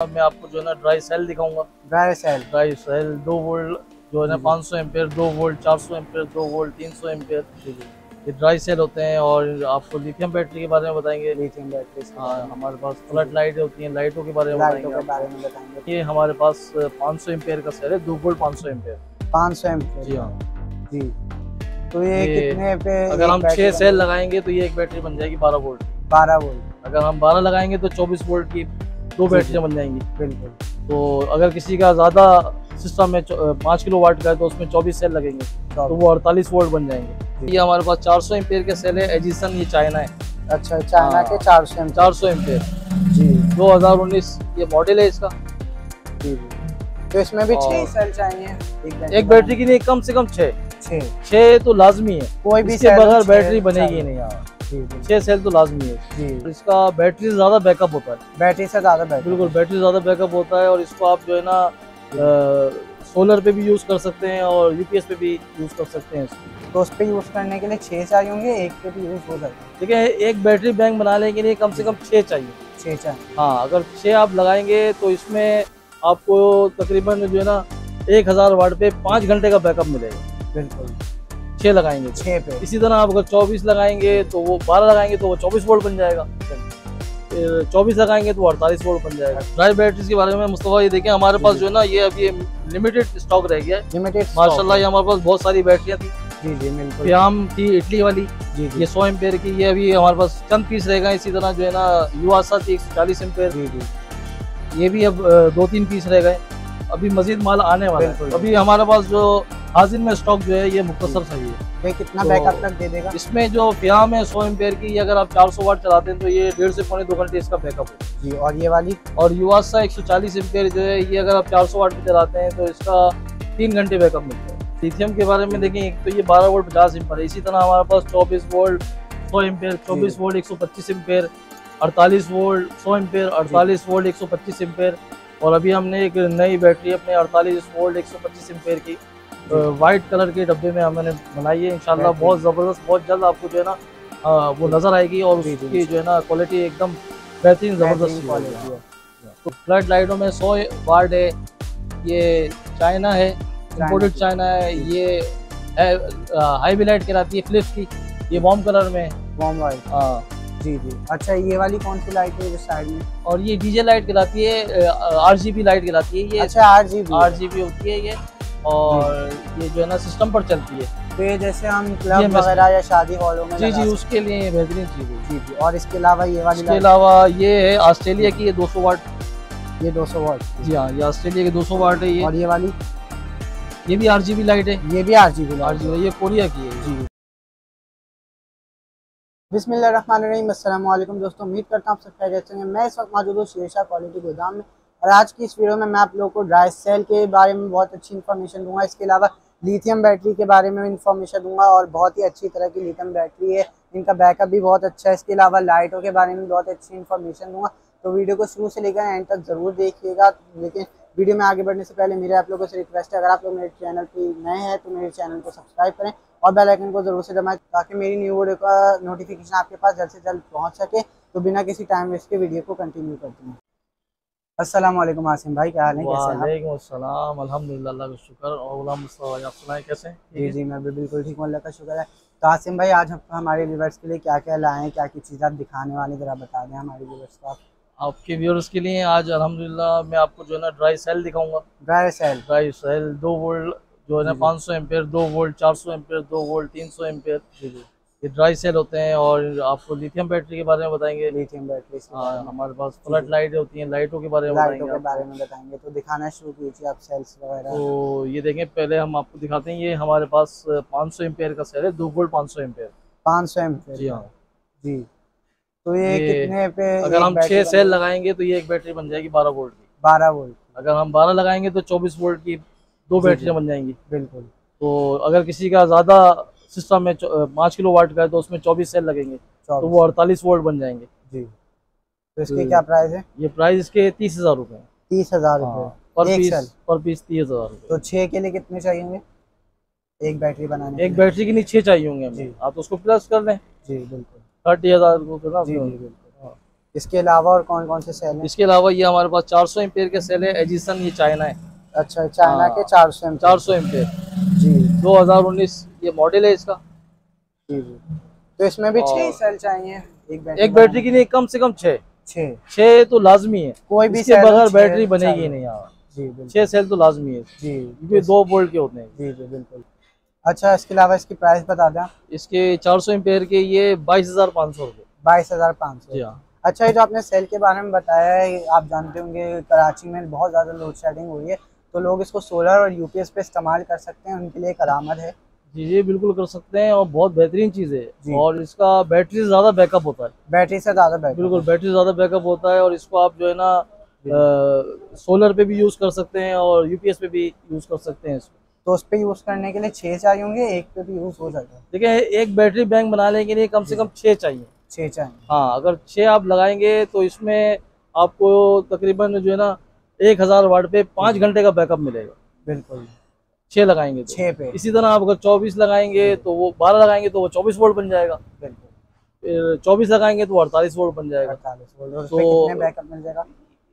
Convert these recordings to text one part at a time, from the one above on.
मैं आपको जो है ना ड्राई सेल दिखाऊंगा। ड्राई सेल 2 वोल्ट जो है ना 500 ampere, 2 volt 400 ampere, 2 volt 300 ampere, ये ड्राई सेल होते हैं। और आपको लिथियम बैटरी के बारे में बताएंगे। लिथियम बैटरी, हाँ, हमारे पास फ्लड लाइट होती हैं, लाइटों के बारे में बताएंगे। ये हमारे पास 500 एम्पेयर का सेल है, 2 वोल्ट 500 एम्पेयर। 500 एम्पेयर, जी हाँ जी। तो ये कितने पे? अगर हम 6 सेल लगाएंगे तो ये एक बैटरी बन जाएगी 12 वोल्ट। 12 वोल्ट। अगर हम 12 लगाएंगे तो 24 वोल्ट की 2 बैटरियाँ बन जाएंगी। बिल्कुल। तो अगर किसी का ज़्यादा सिस्टम में 5 किलो वाट का है तो उसमें 24 सेल लगेंगे तो वो 48 वोल्ट बन जाएंगे। ये हमारे पास 400 एम्पेयर के सेल है, एजिसन, ये चाइना है। अच्छा, चाइना के 400 एम्पेयर जी। 2019 ये मॉडल है इसका। जी। तो इसमें भी 6 सेल चाहिए एक बैटरी के लिए, कम से कम 6 तो लाजमी है, कोई भी इसके बगैर बैटरी बनेगी नहीं। हाँ, 6 सेल तो लाजमी है जी। इसका बैटरी से ज्यादा बैकअप होता है, बैटरी से ज्यादा बैकअप, बिल्कुल बैटरी से ज्यादा बैकअप होता है। और इसको आप जो है ना सोलर पे भी यूज कर सकते हैं और यूपीएस पे भी यूज कर सकते हैं। तो उस पे यूज करने के लिए 6 चाहिए होंगे, एक पे भी यूज हो सकता है। ठीक है, एक बैटरी बैंक बनाने के लिए कम से कम 6 चाहिए। 6 चाहिए। हाँ, अगर 6 आप लगाएंगे तो इसमें आपको तकरीबन जो है ना 1000 वाट पे 5 घंटे का बैकअप मिलेगा। बिल्कुल, 6 लगाएंगे 6 पे। इसी तरह आप अगर 24 लगाएंगे तो वो 12 लगाएंगे तो वो 24 वोल्ट बन जाएगा। 24 लगाएंगे तो 48 वोल्ट बन जाएगा। ड्राई बैटरीज के बारे में मुस्तफा ये देखें, हमारे पास जो है ना ये अभी लिमिटेड स्टॉक रह गया है। लिमिटेड माशाल्लाह, ये हमारे पास बहुत सारी बैटरियाँ थी। जी जी, बिल्कुल। फ्याम थी इटली वाली जी, ये 100 एम्पेयर की, ये अभी हमारे पास चंद पीस रहेगा। इसी तरह जो है ना युवासा थी 140 एम्पेयर, ये भी अब 2-3 पीस रह गए। अभी मजीद माल आने वाला है। अभी हमारे पास जो हाजिर में स्टॉक जो है ये मुख्तसर सही है। ये कितना बैकअप तक दे देगा? इसमें जो फ्याम है 100 एम्पेयर की, अगर आप 400 वाट चलाते हैं तो ये 1.5 से पौने 2 घंटे इसका बैकअप है जी। और ये वाली और युवासा 140 एम्पेयर जो है, ये अगर आप 400 वाट पे चलाते हैं तो इसका 3 घंटे बैकअप मिलता है। लिथियम के बारे में देखें, एक तो ये 12 वोल्ट 50 एम्पेयर है। इसी तरह हमारे पास 24 volt 100 ampere, 24 volt 125 ampere, 48 volt 100 ampere, 48 volt 125 ampere. और अभी हमने एक नई बैटरी अपने 48 वोल्ट 125 एम्पेयर की वाइट कलर के डब्बे में हमने बनाई है। इंशाल्लाह बहुत ज़बरदस्त, बहुत जल्द आपको जो है ना वो नज़र आएगी और उसकी जो है ना क्वालिटी एकदम बेहतरीन ज़बरदस्त क्वालिटी है। तो फ्लड लाइटों में 100 वाट है, ये चाइना है, इम्पोर्टेड चाइना है। ये है हाई लाइट कहलाती है फ्लिप्स की, ये वार्म कलर में, वार्म वाइट। हाँ जी जी। अच्छा, ये वाली कौन सी लाइट है जो साइड में? और ये डीजे लाइट कहलाती है, आरजीबी लाइट कहलाती है ये। अच्छा, आरजीबी होती है ये। और ये जो है ना सिस्टम पर चलती है। तो ये जैसे हम क्लब वगैरह या शादी हॉलों में जी उसके लिए बेहतरीन चीज़ है। जी जी। और इसके अलावा ये वाली, इसके अलावा ये है ऑस्ट्रेलिया की, ये 200 वाट। ये 200 वाट? जी हाँ, ये ऑस्ट्रेलिया के 200 वाट है ये। और ये वाली? ये भी आरजीबी लाइट है। ये भी आरजीबी, ये कोरिया की है जी। बिस्मिल्लाहिर्रहमानिर्रहीम, अस्सलाम वालेकुम दोस्तों, उम्मीद करता हूँ आप सब खैरियत से हैं। मैं इस वक्त मौजूद हूँ शेरशाह क्वालिटी गोदाम में और आज की इस वीडियो में मैं आप लोगों को ड्राई सेल के बारे में बहुत अच्छी इन्फॉर्मेशन दूंगा। इसके अलावा लिथियम बैटरी के बारे में इन्फॉर्मेशन दूंगा और बहुत ही अच्छी तरह की लिथियम बैटरी है, इनका बैकअप भी बहुत अच्छा है। इसके अलावा लाइटों के बारे में बहुत अच्छी इन्फॉर्मेशन दूंगा, तो वीडियो को शुरू से लेकर एंड तक ज़रूर देखिएगा। लेकिन वीडियो में आगे बढ़ने से पहले मेरे आप लोगों से रिक्वेस्ट है, अगर आप लोग मेरे चैनल पर नए हैं तो मेरे चैनल को सब्सक्राइब करें और बेल आइकन को जरूर से दबाएं ताकि मेरी न्यू वीडियो का नोटिफिकेशन आपके पास जल्द से जल्द पहुंच सके। तो बिना किसी टाइम वेस्ट के वीडियो को कंटिन्यू करते हैं। अस्सलाम वालेकुम आसिम भाई, क्या हाल है? कैसे हैं? वालेकुम अस्सलाम, अल्हम्दुलिल्लाह, अल्लाह का शुक्र। और आप सुनाएं कैसे? जी जी, मैं भी बिल्कुल ठीक हूँ, अल्लाह का शुक्र है। तो आसिम भाई, आज हम हमारे व्यूवर्स के लिए क्या क्या लाए हैं, क्या क्या चीज़ आप दिखाने वाले, ज़रा बता दें हमारे व्यूवर्स को। आपके व्यूअर्स के लिए आज अल्हम्दुलिल्लाह मैं आपको जो है ना ड्राई सेल दिखाऊंगा। ड्राई सेल 2 वोल्ट जो है ना 500 ampere, 2 volt 400 ampere, 2 volt 300 ampere, ये ड्राई सेल होते हैं। और आपको लिथियम बैटरी के बारे में बताएंगे। लिथियम बैटरी, हाँ, हमारे पास फ्लड लाइट होती हैं, लाइटों के बारे में बताएंगे। तो दिखाना शुरू कीजिए आप सेल्स वगैरह। तो ये देखें, पहले हम आपको दिखाते हैं। ये हमारे पास 500 एम्पेयर का सेल है, 2 वोल्ट 500 एम्पेयर। 500 एम्पेयर, जी हाँ जी। तो ये कितने पे? अगर हम 6 सेल लगाएंगे तो ये एक बैटरी बन जाएगी 12 वोल्ट की। 12 वोल्ट। अगर हम 12 लगाएंगे तो 24 वोल्ट की 2 बैटरियाँ बन जाएंगी। बिल्कुल। तो अगर किसी का ज़्यादा सिस्टम में 5 किलो वाट का है तो उसमें 24 सेल लगेंगे तो वो 48 वोल्ट बन जाएंगे जी। तो इसके क्या प्राइस है? ये प्राइस इसके 30,000 रुपये। 30,000 रुपये पर पीस 30,000 रुपये। तो 6 के लिए कितने चाहिए होंगे एक बैटरी बनाने? एक बैटरी के लिए 6 चाहिए होंगे हमें। आप उसको प्लस कर लें जी, बिल्कुल 30,000 रुपये। इसके अलावा और कौन कौन से सेल हैं? इसके अलावा ये हमारे पास 400 एम्पेयर के सेल है, एजिसन, ये चाइना है। अच्छा, चाइना के 400 एम्पेयर जी। 2019 ये मॉडल है इसका जी जी। तो इसमें भी 6 और सेल चाहिए एक बैटरी के लिए कम से कम 6 6 तो लाजमी है, कोई भी इसके सेल बगैर 6 बैटरी बनेगी चाहिए। नहीं यहाँ। जी बिल्कुल। 6 सेल तो लाजमी है जी, क्योंकि 2 वोल्ट के होते हैं। जी जी बिल्कुल। अच्छा, इसके अलावा इसकी प्राइस बता दें। इसके 400 एम्पेयर के ये 22,500 रुपये। 22,500। जी हाँ। अच्छा, ये जो आपने सेल के बारे में बताया है, आप जानते होंगे कराची में बहुत ज़्यादा लोड शेडिंग हो रही है, तो लोग इसको सोलर और यूपीएस पे इस्तेमाल कर सकते हैं, उनके लिए करामत है। जी जी बिल्कुल कर सकते हैं और बहुत बेहतरीन चीज़ है। जी। और इसका बैटरी से ज़्यादा बैकअप होता है। बैटरी से ज़्यादा बैकअप। बिल्कुल बैटरी से ज़्यादा बैकअप होता है और इसको आप जो है ना सोलर पे भी यूज़ कर सकते हैं और यूपीएस पे भी यूज़ कर सकते हैं इसको। तो उस पे यूज़ करने के लिए 6 चाहिए होंगे, एक पे भी यूज़ हो जाएगा? देखिए एक बैटरी बैंक बनाने के लिए कम से कम 6 चाहिए। 6 चाहिए। हाँ, अगर 6 आप लगाएंगे तो इसमें आपको तकरीबन जो है ना 1000 वाट पे 5 घंटे का बैकअप मिलेगा। बिल्कुल। 6 लगाएंगे तो 6 पे। इसी तरह आप अगर 24 लगाएंगे तो वो 12 लगाएंगे तो वो 24 वोल्ट बन जाएगा। बिल्कुल। फिर 24 लगाएंगे तो 48 वोल्ट बन जाएगा। 48 वोल्ट। और तो कितने बैकअप मिल जाएगा?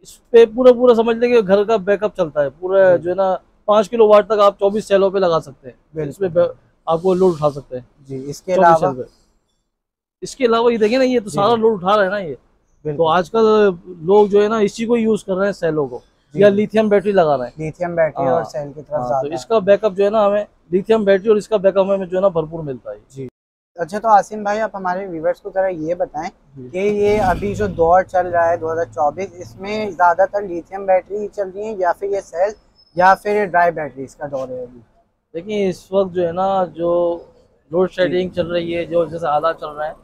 इस पे पूरा समझ लेंगे घर का बैकअप चलता है पूरा जो है ना 5 किलो वाट तक आप 24 सेलों पे लगा सकते हैं। इसमें आपको लोड उठा सकते हैं। जी। इसके अलावा ये देखिए ना, ये तो सारा लोड उठा रहा है ना ये। तो आजकल लोग जो है ना इसी को यूज कर रहे हैं सेलों को, या लिथियम बैटरी लगा रहे हैं। लिथियम बैटरी और सेल की तरफ तो इसका बैकअप जो है ना हमें लिथियम बैटरी और इसका बैकअप हमें जो है ना भरपूर मिलता है। जी। अच्छा, तो आसिम भाई आप हमारे व्यूवर्स को जरा ये बताएं कि ये अभी जो दौर चल रहा है 2024, इसमें ज़्यादातर लिथियम बैटरी चल रही है या फिर ये सेल या फिर ड्राई बैटरी इसका दौर है अभी? देखिए इस वक्त जो है ना जो लोड शेडिंग चल रही है, जो जैसे हालात चल रहे हैं,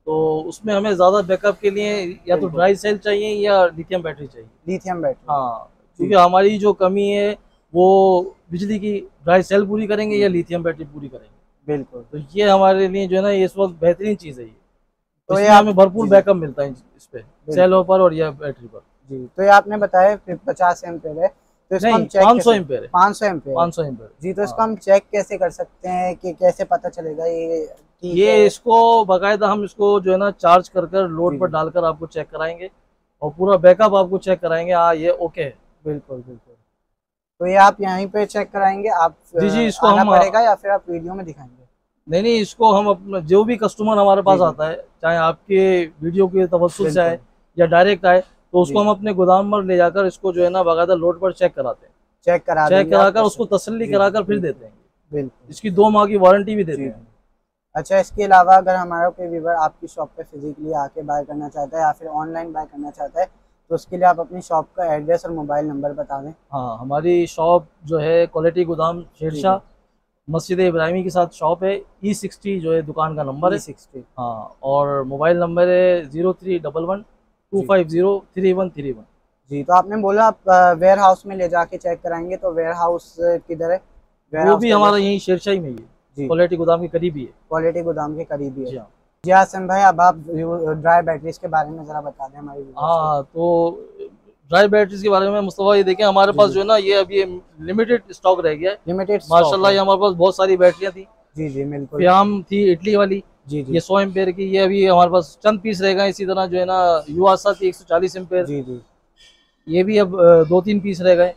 तो उसमें हमें ज़्यादा बैकअप के लिए या तो ड्राई सेल चाहिए या लिथियम बैटरी चाहिए। Lithium battery. हाँ, क्योंकि हमारी जो कमी है वो बिजली की ड्राई सेल पूरी करेंगे या लिथियम बैटरी पूरी करेंगे। बिल्कुल। तो ये हमारे लिए जो है ना इस वक्त बेहतरीन चीज़ है ये। तो ये हमें भरपूर बैकअप मिलता है इस पे, सेलों पर और या बैटरी पर। जी। तो ये आपने बताया 50 एम्पेयर है, तो इसको हम चेक 500 एम्पेयर है। 500 एम्पेयर। 500 एम्पेयर। जी। तो इसको हम चेक कैसे कर सकते हैं कि कैसे पता चलेगा ये इसको बाकायदा हम इसको जो है ना चार्ज कर लोड पर डालकर आपको चेक कराएंगे और पूरा बैकअप आपको चेक कराएंगे। हाँ, ये ओके है। बिल्कुल बिल्कुल। तो ये आप यहीं पे चेक कराएंगे, आप जी इसको आना हम पड़ेगा या फिर आप वीडियो में दिखाएंगे? नहीं, इसको हम अपना जो भी कस्टमर हमारे पास आता है, चाहे आपके वीडियो के तवज्जुह से आए या डायरेक्ट आए, तो उसको हम अपने गोदाम पर ले जाकर इसको जो है ना बाकायदा लोड पर चेक कराते हैं। चेक कराकर उसको तसल्ली कराकर फिर देते हैं। बिल्कुल। इसकी 2 माह की वारंटी भी देते हैं। अच्छा, इसके अलावा अगर हमारा कोई व्यूअर आपकी शॉप पे फिजिकली आके बाय करना चाहता है या फिर ऑनलाइन बाय करना चाहता है, तो उसके लिए आप अपनी शॉप का एड्रेस और मोबाइल नंबर बता दें। हाँ, हमारी शॉप जो है क्वालिटी गोदाम शेरशाह मस्जिद इब्राहिमी के साथ शॉप है। E60 जो है दुकान का नंबर है। E60। हाँ, और मोबाइल नंबर है 0311-250-3131। जी। तो आपने बोला आप वेयर हाउस में ले जाके चेक कराएंगे, तो वेयर हाउस किधर है? वो भी हमारा यही शेरशाही में ही है, क्वालिटी गोदाम के करीब ही है। क्वालिटी गोदाम के करीब ही है। जी आसिम भाई, अब आप ड्राई बैटरीज के बारे में जरा बता दें हमारी। हाँ, तो ड्राई बैटरीज के बारे में मुस्तफा ये देखें, हमारे पास जो है ना ये अभी लिमिटेड स्टॉक रह गया है। लिमिटेड माशाल्लाह, ये हमारे पास बहुत सारी बैटरियाँ थी। जी जी बिल्कुल। फ्याम थी इटली वाली। जी जी। ये 100 एम्पेयर की, ये अभी हमारे पास चंद पीस रह गए। इसी तरह जो है ना युवासा थी 140 एम्पेयर। जी जी। ये भी अब 2-3 पीस रह गए।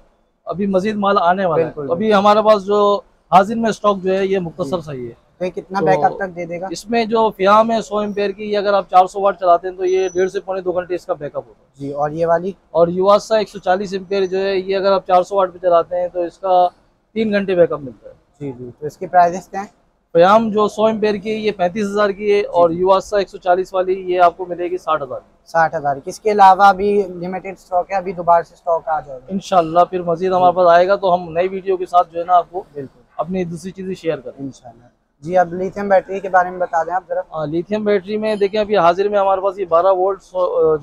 अभी मजीद माल आने वाला है। अभी हमारे पास जो हाजिर में स्टॉक जो है ये मुख्तसर सही है। तो कितना बैकअप तक दे देगा? इसमें जो फ्याम है 100 एम्पेयर की, अगर आप 400 वाट चलाते हैं तो ये 1.5 से पौने 2 घंटे इसका बैकअप होता है। जी। और ये वाली और युवासा 140 एम्पेयर जो है ये अगर आप 400 वाट पे चलाते हैं तो इसका 3 घंटे बैकअप मिलता है। जी जी। तो इसकी प्राइसेस क्या है? फ्याम जो 100 एम्पेयर की है ये 35,000 की है और युवासा 140 वाली ये आपको मिलेगी 60,000। 60,000। इसके अलावा अभी लिमिटेड स्टॉक है, अभी दोबारा से स्टॉक आ जाएगा इंशाल्लाह। फिर मजीद हमारे पास आएगा तो हम नई वीडियो के साथ जो है ना आपको बिल्कुल अपनी दूसरी चीजें शेयर करें इंशाल्लाह। जी। अब लिथियम बैटरी के बारे में बता दें आप जरा। लिथियम बैटरी में देखें अभी हाजिर में हमारे पास ये 12 वोल्ट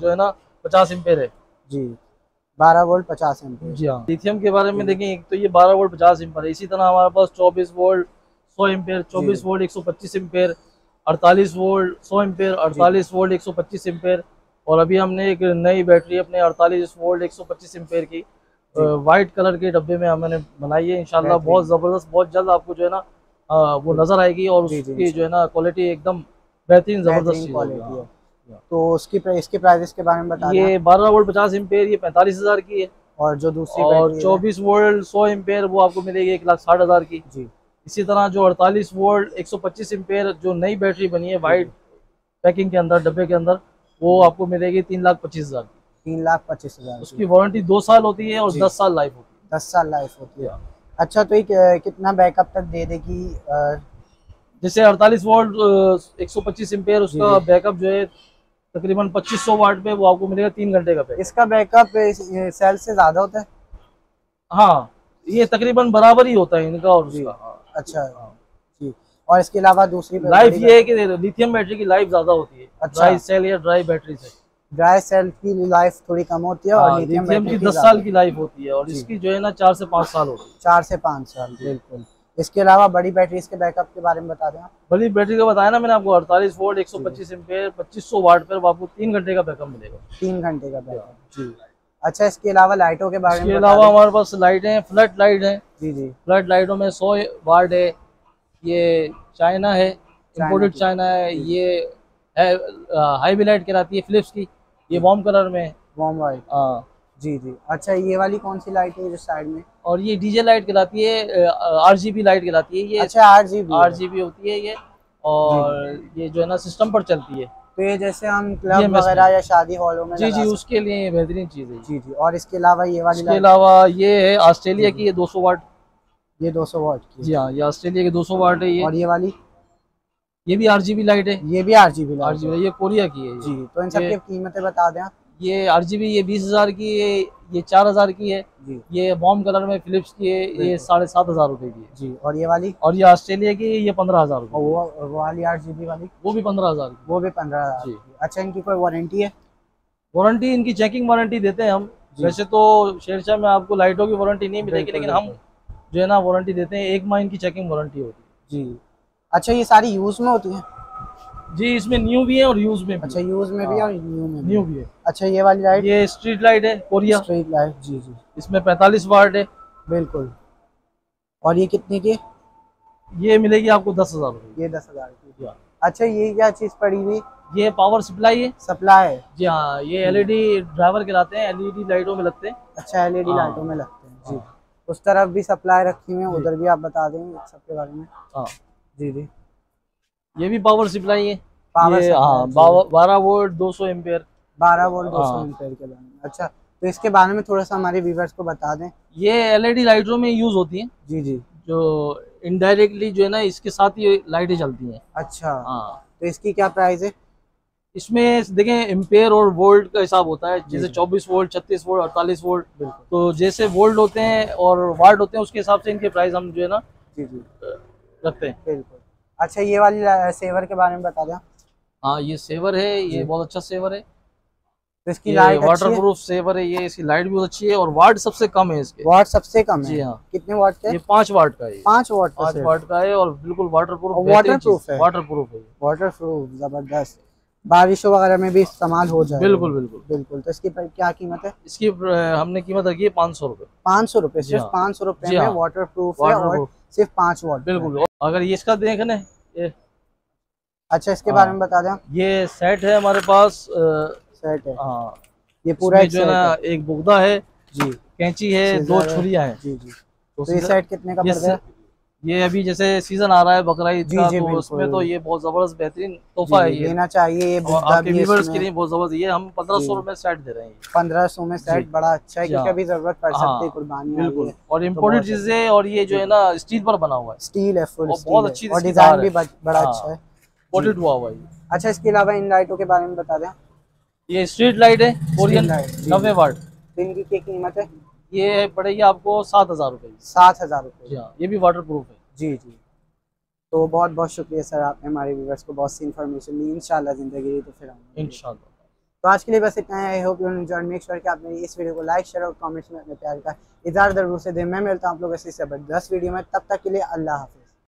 जो है ना 50 एम्पेयर है। जी। 12 वोल्ट 50 एम्पेयर। जी हाँ। लिथियम के बारे में देखें, एक तो ये 12 वोल्ट 50 एम्पेयर है। इसी तरह हमारे पास 24 volt 100 ampere, 24 volt 125 ampere, 48 volt 100 ampere, 48 volt 125 ampere. और अभी हमने एक नई बैटरी अपने 48 वोल्ट 125 एम्पेयर की वाइट कलर के डब्बे में हमने बनाई है। इंशाल्लाह बहुत ज़बरदस्त, बहुत जल्द आपको जो है ना वो नज़र आएगी और उसकी जो है ना क्वालिटी एकदम बेहतरीन ज़बरदस्त चीज़ है। तो इसके प्राइसेस के बारे में बता दें। ये 12 वोल्ट 50 एम्पेयर ये 45,000 की है। और जो दूसरी और 24 वोल्ट 100 एम्पेयर वो आपको मिलेगी 1,60,000 की जी। इसी तरह जो 48 वोल्ट 125 एम्पेयर जो नई बैटरी बनी है वाइट पैकिंग के अंदर डब्बे के अंदर वो आपको मिलेगी 3,25,000 की। 3,25,000। उसकी वारंटी 2 साल होती है और 10 साल लाइफ होती है। 10 साल लाइफ होती है। अच्छा, तो ये कितना बैकअप तक दे देगी? जैसे 48 वोल्ट 125 एम्पेयर उसका बैकअप जो है तकरीबन 2500 वाट पे वो आपको मिलेगा 3 घंटे का बैकअप। इसका बैकअप सेल से ज्यादा होता है? हाँ, ये तकरीबन बराबर ही होता है इनका और उसका। अच्छा जी। और इसके अलावा दूसरी लाइफ ये है कि लिथियम बैटरी की लाइफ ज्यादा होती है। अच्छा। ड्राई सेल या ड्राई बैटरी से ड्राई सेल की लाइफ थोड़ी कम होती है और लिथियम की 10 साल की लाइफ होती है और इसकी जो है ना 4 से 5 साल होती है। 4 से 5 साल, बिल्कुल। इसके अलावा बड़ी बैटरी के बैकअप के बारे में बता दें। बड़ी बैटरी का बताया ना मैंने आपको 48 वोल्ट 125 एम्पेयर 2500 वाट पर आपको 3 घंटे का बैकअप मिलेगा। 3 घंटे का बैकअप जी। अच्छा, इसके अलावा लाइटों के बारे में? इसके अलावा हमारे पास लाइटें हैं, फ्लड लाइट है जी। फ्लड लाइटों में 100 वाट है। ये चाइना है, इम्पोर्टेड चाइना है। ये है हाईवी लाइट कहलाती है फिलिप्स की। ये वार्म कलर में, वार्म वाइट। हाँ जी। अच्छा, ये वाली कौन सी लाइट है जो साइड में? और ये डीजे लाइट कहलाती है, RGB लाइट कहलाती है ये। अच्छा, RGB होती है ये। और ये जो है ना सिस्टम पर चलती है। तो ये जैसे हम क्लब वगैरह या शादी हॉलों में जी उसके लिए ये बेहतरीन चीज है। जी। और इसके अलावा ये वाली इसके अलावा ये है ऑस्ट्रेलिया की, ये 200 वाट। ये 200 वाट की? जी हाँ, ये ऑस्ट्रेलिया की 200 वाट है ये। और ये वाली? ये भी RGB लाइट है। ये भी RGB लाइट है। ये कोरिया की है जी। तो इन सब की कीमतें बता दें। ये RGB ये 20,000 की है, ये 4,000 की है जी। ये वार्म कलर में फिलिप्स की है, ये 7,500 रुपए की है जी। और ये वाली? और ये ऑस्ट्रेलिया की ये 15,000 रुपए। वो वाली RGB वाली? वो भी 15,000 की। वो भी 15,000। अच्छा, इनकी कोई वारंटी है? वारंटी इनकी चेकिंग वारंटी देते हैं हम। वैसे तो शेरशाह में आपको लाइटों की वारंटी नहीं मिलेगी, लेकिन हम जो है ना वारंटी देते हैं। 1 माह इनकी चेकिंग वारंटी होती है जी। अच्छा, ये सारी यूज में होती है? जी, इसमें न्यू भी है और यूज में भी। अच्छा, यूज में भी और न्यू भी है। अच्छा, ये वाली लाइट? ये स्ट्रीट लाइट है, कोरिया स्ट्रीट लाइट। जी। इसमें 45 वाट है, बिल्कुल। और ये कितने की? ये मिलेगी आपको 10,000 रुपये। ये 10,000 की। अच्छा, ये क्या चीज पड़ी हुई? ये पावर सप्लाई है। सप्लाई है जी। हाँ, ये LED ड्राइवर कहलाते हैं, LED लाइटों में लगते हैं। अच्छा, LED लाइटों में लगते हैं जी। उस तरफ भी सप्लाई रखी हुई है, उधर भी आप बता देंगे सबके बारे में। हाँ जी। ये भी पावर सप्लाई है। पावर ये हाँ 12 वोल्ट 200 एम्पेयर। 12 वोल्ट 200 एम्पेयर के बारे में। अच्छा, तो इसके बारे में थोड़ा सा हमारे व्यूअर्स को बता दें। ये LED लाइटों में यूज होती है जी। जो इनडायरेक्टली जो है ना इसके साथ ही लाइटें चलती हैं। अच्छा हाँ, तो इसकी क्या प्राइस है? इसमें देखें एम्पेयर और वोल्ट का हिसाब होता है। जैसे 24 वोल्ट 36 वोल्ट 48 वोल्ट, तो जैसे वोल्ट होते हैं और वाट होते हैं उसके हिसाब से इनके प्राइस हम जो है ना जी रखते हैं। बिल्कुल। अच्छा, ये वाली सेवर के बारे में बता दें। हाँ, ये सेवर है, ये बहुत अच्छा सेवर है। तो इसकी लाइट वाटर प्रूफ सेवर है ये। इसकी लाइट भी बहुत अच्छी है और वाट सबसे कम है इसके। वाट सबसे कम है? जी हाँ। कितने वाट का है? ये 5 वाट का है। 5 वाट का है और बिल्कुल वाटर प्रूफ है। वाटर प्रूफ जबरदस्त। बारिशों वगैरह में भी इस्तेमाल हो जाए। बिल्कुल। तो इसकी क्या कीमत है? इसकी हमने कीमत रखी है 500 रुपए। 500 रुपए? सिर्फ 500 रुपए में वाटर प्रूफ है और सिर्फ 5 वाट। बिल्कुल। अगर ये इसका देखें ये। अच्छा, इसके बारे में बता दें। ये सेट है हमारे पास। सेट है हाँ, ये पूरा जो है ना एक बुगदा है जी, कैंची है, 2 छुरियां हैं जी। तो ये सेट कितने का पड़ता है? ये अभी जैसे सीजन आ रहा है बकरा ईद का, तो उसमें तो ये बहुत जबरदस्त बेहतरीन तोहफा है। ये लेना चाहिए। ये आपके व्यूअर्स के लिए बहुत जबरदस्त। ये हम 1500 रुपए सेट दे रहे हैं। 1500 में सेट बड़ा अच्छा है, क्योंकि अभी जरूरत पड़ सकती है कुर्बानी। बिल्कुल। और इम्पोर्टेड चीजें, और ये जो है ना स्टील पर बना हुआ है। स्टील है, फुल बहुत अच्छी, और डिजाइन भी बड़ा अच्छा है, इम्पोर्टेड हुआ हुआ है। अच्छा, इसके अलावा इन लाइटों के बारे में बता दें। ये स्ट्रीट लाइट है, कोरियन 90 वाट। इनकी क्या कीमत है? ये पड़ेगी आपको 7,000 रुपए। 7,000 रुपए। हाँ, ये भी वाटर प्रूफ है। जी। तो बहुत बहुत शुक्रिया सर, आपने हमारे व्यूअर्स को बहुत सी इन्फॉर्मेशन दी। इंशाल्लाह जिंदगी तो फिर इंशाल्लाह। तो आज के लिए बस इतना है। I hope you enjoyed. Make sure कि आपने इस वीडियो को लाइक, शेयर और कमेंट्स में अपने प्यार का इज़हार ज़रूर से दें। मैं मिलता हूँ आप लोगों से जबरदस्त वीडियो में। तब तक के लिए अल्लाह हाफ़िज़।